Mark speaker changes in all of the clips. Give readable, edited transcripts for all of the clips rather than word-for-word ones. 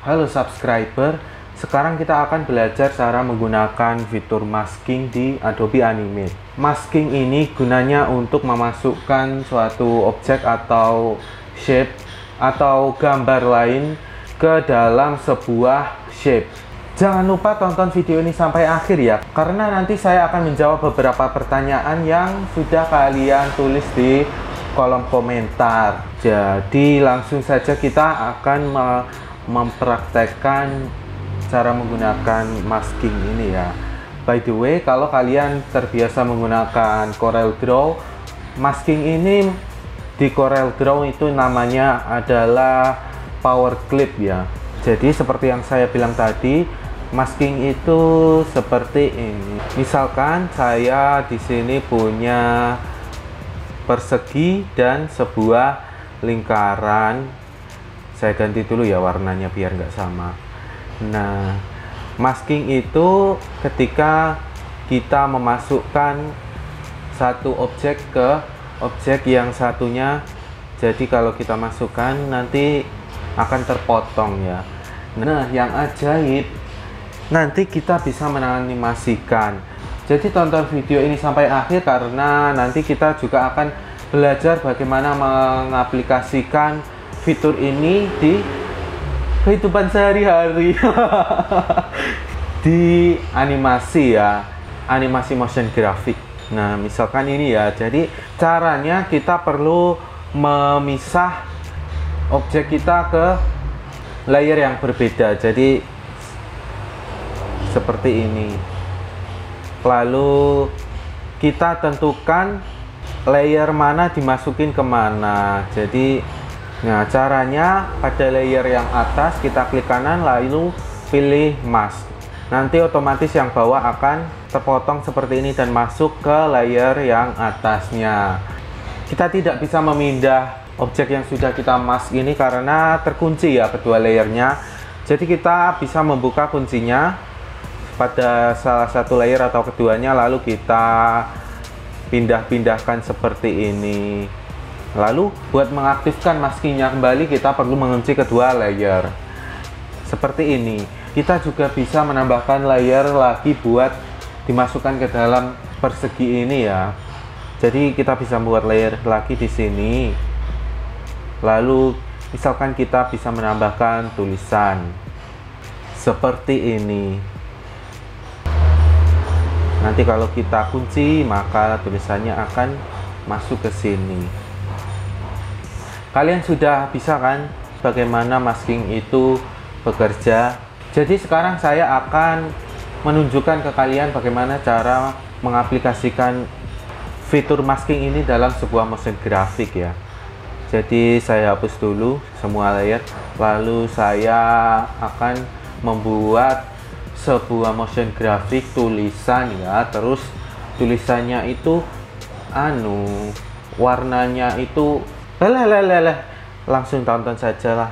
Speaker 1: Halo subscriber, sekarang kita akan belajar cara menggunakan fitur masking di Adobe Animate. Masking ini gunanya untuk memasukkan suatu objek atau shape atau gambar lain ke dalam sebuah shape. Jangan lupa tonton video ini sampai akhir ya, karena nanti saya akan menjawab beberapa pertanyaan yang sudah kalian tulis di kolom komentar. Jadi langsung saja kita akan mempraktekkan cara menggunakan masking ini ya. By the way, kalau kalian terbiasa menggunakan CorelDRAW, masking ini di CorelDRAW itu namanya adalah power clip ya. Jadi seperti yang saya bilang tadi, masking itu seperti ini. Misalkan saya di sini punya persegi dan sebuah lingkaran. Saya ganti dulu ya warnanya biar nggak sama. Nah, masking itu ketika kita memasukkan satu objek ke objek yang satunya. Jadi kalau kita masukkan nanti akan terpotong ya. Nah, yang ajaib, nanti kita bisa menganimasikan. Jadi tonton video ini sampai akhir karena nanti kita juga akan belajar bagaimana mengaplikasikan fitur ini di kehidupan sehari-hari. Di animasi ya, animasi motion graphic. Nah, misalkan ini ya, jadi caranya kita perlu memisah objek kita ke layer yang berbeda. Jadi seperti ini. Lalu kita tentukan layer mana dimasukin kemana. Jadi nah, caranya pada layer yang atas kita klik kanan lalu pilih mask. Nanti otomatis yang bawah akan terpotong seperti ini dan masuk ke layer yang atasnya. Kita tidak bisa memindah objek yang sudah kita mask ini karena terkunci ya kedua layernya. Jadi kita bisa membuka kuncinya pada salah satu layer atau keduanya, lalu kita pindah-pindahkan seperti ini. Lalu buat mengaktifkan maskingnya kembali kita perlu mengunci kedua layer seperti ini. Kita juga bisa menambahkan layer lagi buat dimasukkan ke dalam persegi ini ya. Jadi kita bisa membuat layer lagi di sini. Lalu misalkan kita bisa menambahkan tulisan seperti ini. Nanti kalau kita kunci maka tulisannya akan masuk ke sini. Kalian sudah bisa kan bagaimana masking itu bekerja? Jadi sekarang saya akan menunjukkan ke kalian bagaimana cara mengaplikasikan fitur masking ini dalam sebuah motion graphic ya. Jadi saya hapus dulu semua layer, lalu saya akan membuat sebuah motion graphic tulisan ya. Terus tulisannya itu warnanya itu langsung tonton saja lah.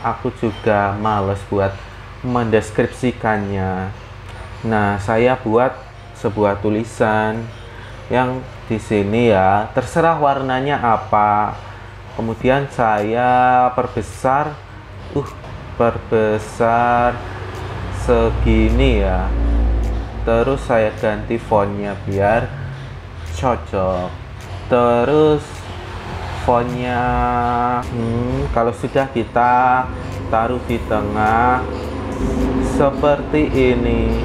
Speaker 1: Aku juga males buat mendeskripsikannya. Nah, saya buat sebuah tulisan yang di sini ya, terserah warnanya apa. Kemudian saya perbesar segini ya. Terus saya ganti fontnya biar cocok. Terus fontnya kalau sudah kita taruh di tengah seperti ini.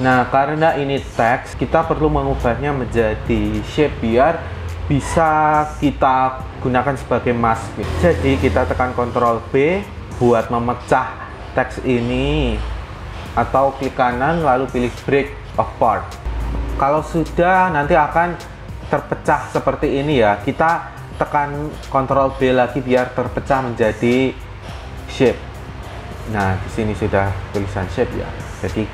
Speaker 1: Nah, karena ini teks, kita perlu mengubahnya menjadi shape biar bisa kita gunakan sebagai mask. Jadi kita tekan Ctrl B buat memecah teks ini, atau klik kanan lalu pilih break apart. Kalau sudah nanti akan terpecah seperti ini ya. Kita tekan Ctrl B lagi biar terpecah menjadi shape. Nah, di sini sudah tulisan shape ya. Jadi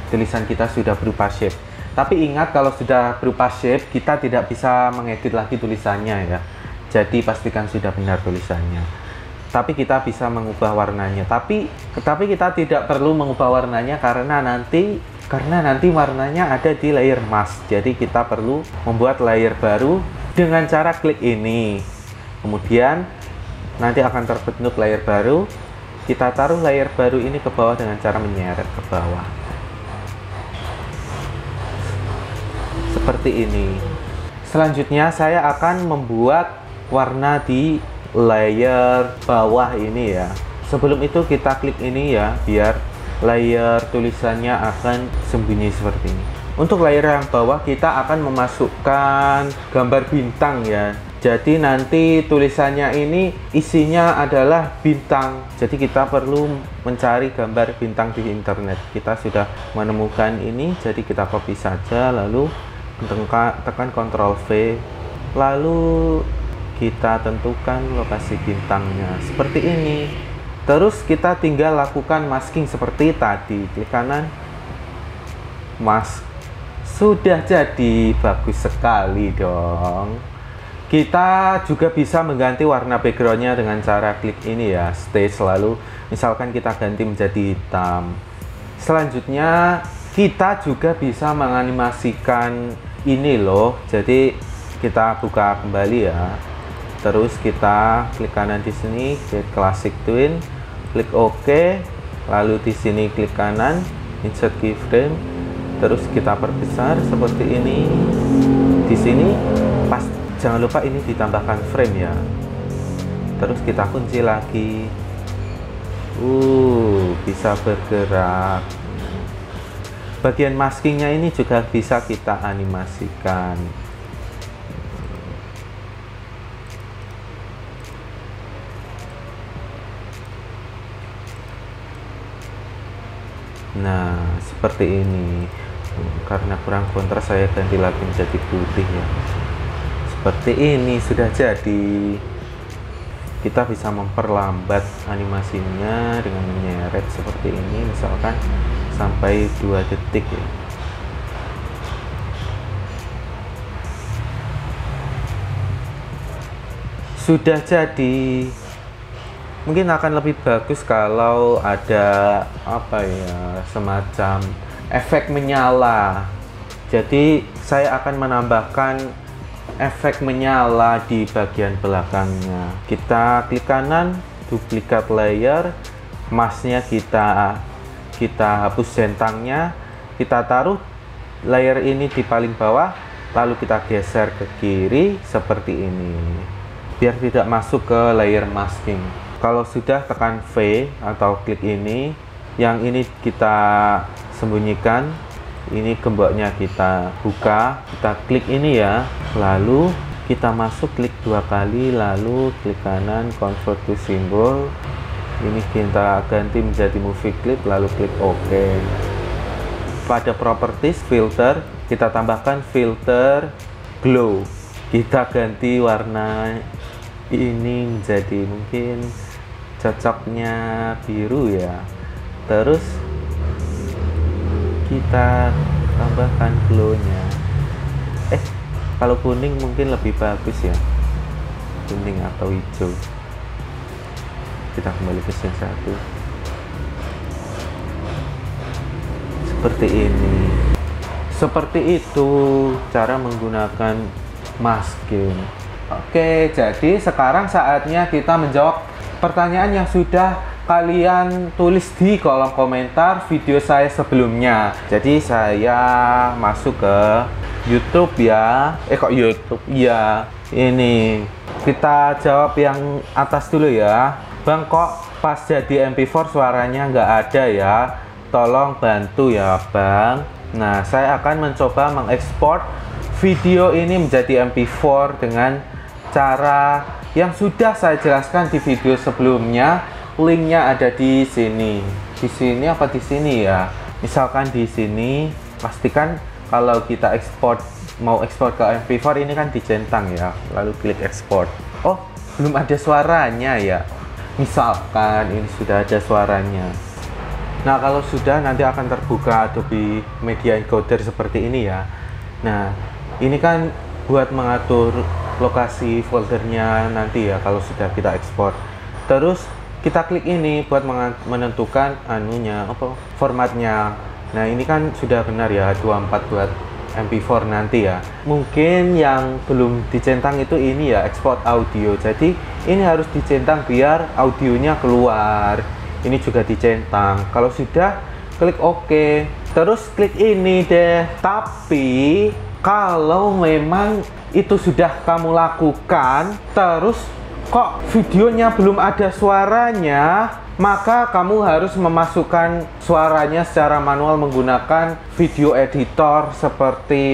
Speaker 1: tulisan kita sudah berupa shape. Tapi ingat, kalau sudah berupa shape kita tidak bisa mengedit lagi tulisannya ya. Jadi pastikan sudah benar tulisannya. Tapi kita bisa mengubah warnanya. Tapi kita tidak perlu mengubah warnanya karena nanti warnanya ada di layer mask. Jadi kita perlu membuat layer baru dengan cara klik ini. Kemudian nanti akan terbentuk layer baru. kita taruh layer baru ini ke bawah dengan cara menyeret ke bawah. Seperti ini. Selanjutnya saya akan membuat warna di layer bawah ini ya. Sebelum itu kita klik ini ya, biar layer tulisannya akan sembunyi seperti ini. Untuk layer yang bawah kita akan memasukkan gambar bintang ya. Jadi nanti tulisannya ini isinya adalah bintang. Jadi kita perlu mencari gambar bintang di internet. Kita sudah menemukan ini, jadi kita copy saja, lalu tekan Ctrl V, lalu kita tentukan lokasi bintangnya seperti ini. Terus kita tinggal lakukan masking seperti tadi, klik kanan, mask. Sudah jadi, bagus sekali dong. Kita juga bisa mengganti warna backgroundnya dengan cara klik ini ya, stage, lalu misalkan kita ganti menjadi hitam. Selanjutnya kita juga bisa menganimasikan ini loh. Jadi kita buka kembali ya, terus kita klik kanan di sini, klik classic twin, klik OK, lalu di sini klik kanan, insert keyframe, terus kita perbesar seperti ini. Di sini pas, jangan lupa ini ditambahkan frame ya. Terus kita kunci lagi. Bisa bergerak. Bagian maskingnya ini juga bisa kita animasikan. Nah, seperti ini. Karena kurang kontras, saya ganti lagi menjadi putih ya. Seperti ini sudah jadi. Kita bisa memperlambat animasinya dengan menyeret seperti ini, misalkan sampai 2 detik ya. Sudah jadi. Mungkin akan lebih bagus kalau ada apa ya, semacam efek menyala. Jadi saya akan menambahkan efek menyala di bagian belakangnya. Kita klik kanan, duplikat layer, masknya kita hapus centangnya, kita taruh layer ini di paling bawah, lalu kita geser ke kiri seperti ini, biar tidak masuk ke layer masking. Kalau sudah, tekan V atau klik ini, yang ini kita sembunyikan. Ini gemboknya kita buka, kita klik ini ya, lalu kita masuk, klik 2 kali, lalu klik kanan, convert to symbol. Ini kita ganti menjadi movie clip, lalu klik OK. Pada properties filter, kita tambahkan filter glow. Kita ganti warna ini menjadi mungkin cocoknya biru ya. Terus kita tambahkan glow-nya. Kalau kuning mungkin lebih bagus ya, kuning atau hijau. Kita kembali ke scene 1 seperti ini. Seperti itu cara menggunakan masking. Oke, jadi sekarang saatnya kita menjawab pertanyaan yang sudah kalian tulis di kolom komentar video saya sebelumnya. Jadi saya masuk ke YouTube ya. Kok YouTube? Ya, ini kita jawab yang atas dulu ya. Bang, kok pas jadi MP4 suaranya nggak ada ya? Tolong bantu ya Bang. Nah, saya akan mencoba mengekspor video ini menjadi MP4 dengan cara yang sudah saya jelaskan di video sebelumnya. Linknya ada di sini. Di sini apa di sini ya? Misalkan di sini, pastikan kalau kita mau ekspor ke MP4 ini kan dicentang ya. Lalu klik ekspor. Oh, belum ada suaranya ya. Misalkan ini sudah ada suaranya. Nah, kalau sudah, nanti akan terbuka Adobe Media Encoder seperti ini ya. Nah, ini kan buat mengatur lokasi foldernya nanti ya kalau sudah kita ekspor. Terus kita klik ini buat menentukan formatnya. Nah, ini kan sudah benar ya, 24 buat MP4 nanti ya. Mungkin yang belum dicentang itu ini ya, export audio. Jadi ini harus dicentang biar audionya keluar. ini juga dicentang. Kalau sudah, klik OK, terus klik ini deh. Tapi kalau memang itu sudah kamu lakukan, terus kok videonya belum ada suaranya, maka kamu harus memasukkan suaranya secara manual menggunakan video editor seperti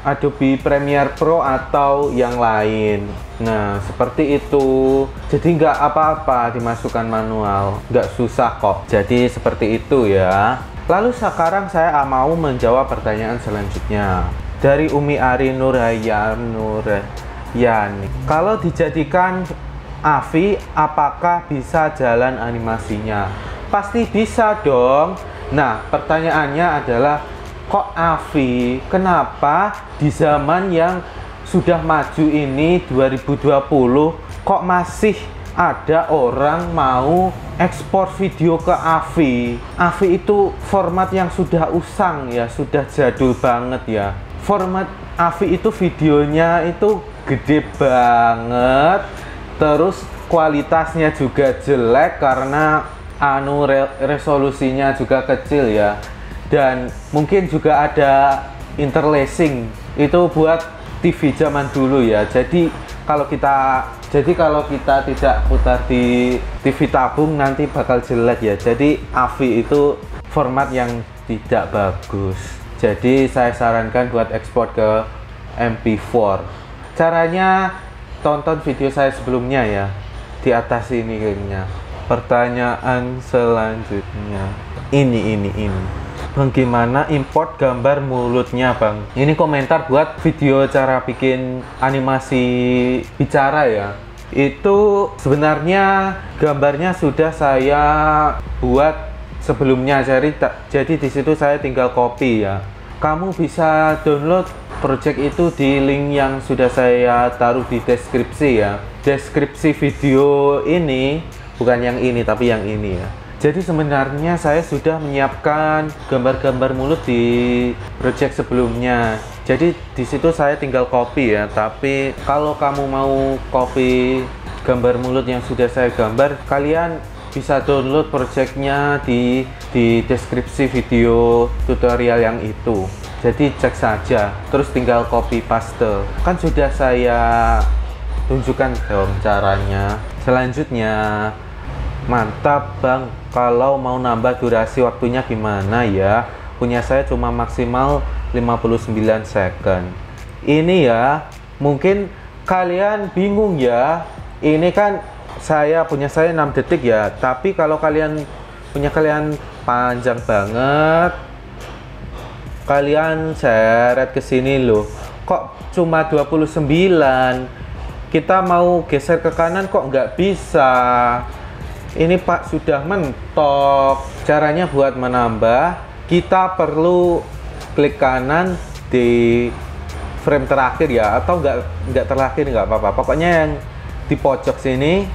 Speaker 1: Adobe Premiere Pro atau yang lain. Nah, seperti itu. Jadi nggak apa-apa dimasukkan manual, nggak susah kok. Jadi seperti itu ya. Lalu sekarang saya mau menjawab pertanyaan selanjutnya dari Umi Ari Yani. Kalau dijadikan AVI, apakah bisa jalan animasinya? Pasti bisa dong. Nah, pertanyaannya adalah, kok AVI? Kenapa di zaman yang sudah maju ini 2020 kok masih ada orang mau ekspor video ke AVI? AVI itu format yang sudah usang ya, sudah jadul banget ya. Format AVI itu videonya itu gede banget, terus kualitasnya juga jelek karena resolusinya juga kecil ya, dan mungkin juga ada interlacing itu buat TV zaman dulu ya. Jadi kalau kita tidak putar di TV tabung nanti bakal jelek ya. Jadi AVI itu format yang tidak bagus. Jadi saya sarankan buat ekspor ke MP4. Caranya tonton video saya sebelumnya ya, di atas ini kayaknya. Pertanyaan selanjutnya ini Bang, gimana import gambar mulutnya Bang? Ini komentar buat video cara bikin animasi bicara ya. Itu sebenarnya gambarnya sudah saya buat sebelumnya, jadi di situ saya tinggal copy ya. Kamu bisa download project itu di link yang sudah saya taruh di deskripsi ya. Deskripsi video ini, bukan yang ini tapi yang ini ya. Jadi sebenarnya saya sudah menyiapkan gambar-gambar mulut di project sebelumnya. Jadi di situ saya tinggal copy ya. Tapi kalau kamu mau copy gambar mulut yang sudah saya gambar, kalian bisa download projectnya di deskripsi video tutorial yang itu. Jadi cek saja, terus tinggal copy paste. Kan sudah saya tunjukkan dong caranya. Selanjutnya, mantap Bang, kalau mau nambah durasi waktunya gimana ya? Punya saya cuma maksimal 59 second. Ini ya, mungkin kalian bingung ya. Ini kan punya saya 6 detik ya, tapi kalau punya kalian panjang banget, kalian seret ke sini loh. Kok cuma 29? Kita mau geser ke kanan kok nggak bisa. Ini Pak sudah mentok. Caranya buat menambah, kita perlu klik kanan di frame terakhir ya, atau nggak terakhir nggak apa-apa. Pokoknya yang di pojok sini,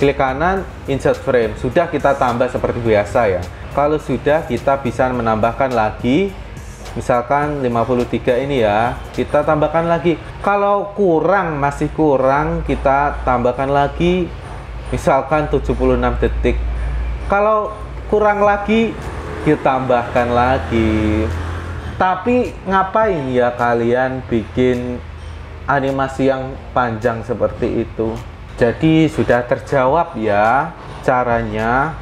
Speaker 1: klik kanan, insert frame. Sudah kita tambah seperti biasa ya. Kalau sudah, kita bisa menambahkan lagi. Misalkan 53 ini ya, kita tambahkan lagi. Kalau masih kurang, kita tambahkan lagi. Misalkan 76 detik. Kalau kurang lagi, kita tambahkan lagi. Tapi ngapain ya kalian bikin animasi yang panjang seperti itu? Jadi sudah terjawab ya caranya.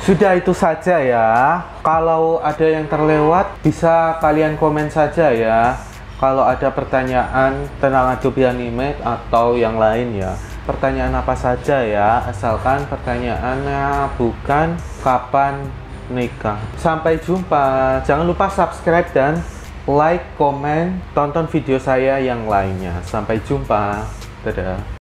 Speaker 1: Sudah itu saja ya. Kalau ada yang terlewat bisa kalian komen saja ya. Kalau ada pertanyaan tentang Adobe Animate atau yang lain ya. Pertanyaan apa saja ya, asalkan pertanyaannya bukan kapan nikah. Sampai jumpa. Jangan lupa subscribe dan like, komen, tonton video saya yang lainnya. Sampai jumpa. Dadah.